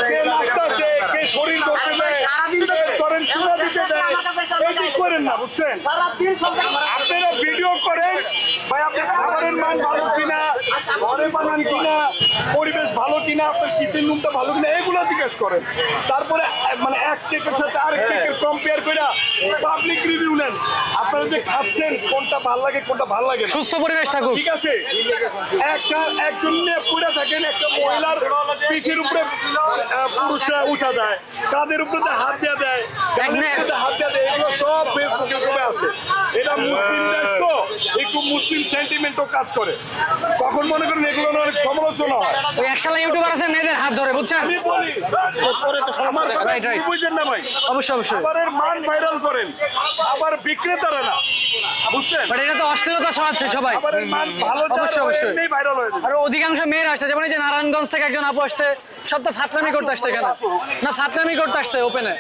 কে নাচতেছে, কে শরীর করতে দেয়, করেন চূড়া দিতে দেয়, এটি করেন না, বুঝছেন? আপনারা ভিডিও করেন, ভাই আপনার খাবারের মান ভালো কিনা, ঘরে বানান কিনা, পরিবেশ ভালো কিনা, আপনার কিচেন রুমটা ভালো কিনা, এগুলো জিজ্ঞেস করেন। তারপরে মানে এক কেকের সাথে আরেক কেকের কম্পেয়ার করে পাবলিক রিভিউ নেন। আপনারা যে খাচ্ছেন কোনটা ভালো লাগে কোনটা ভালো লাগে না। সুস্থ পরিবেশ থাকুক, ঠিক আছে? একজন নিয়ে পুরা থাকেন, একটা মহিলার পিঠের উপরে পুরুষরা উঠা দেয়, কাদের উপরে হাত দেওয়া দেয়, হাত দেওয়া দেয়, এগুলো সব ফেসবুকে কমে আসে। এটা মুসলিম দেশ তো, একটু মুসলিম সেন্টিমেন্টও কাজ করে। তখন মনে করেন এগুলো অনেক সমালোচনা হয়। ওই একশালা ইউটিউবার আছে মেয়েদের হাত ধরে, বুঝছেন? আমি বলি আমার কথা বুঝছেন না ভাই? অবশ্যই অবশ্যই। খাবারের মান ভাইরাল করেন, আবার বিক্রেতারা না, বুঝছেন? বাট এটা তো অশ্লীলতা ছড়াচ্ছে সবাই। খাবারের মান ভালো, অবশ্যই অবশ্যই ভাইরাল হয়ে যাবে। আর অধিকাংশ মেয়েরা আসছে, যেমন এই যে নারায়ণগঞ্জ থেকে একজন আপু আসছে, সব তো ফাতরামি করতে আসছে। কেন না ফাতরামি করতে আসছে ওপেনে?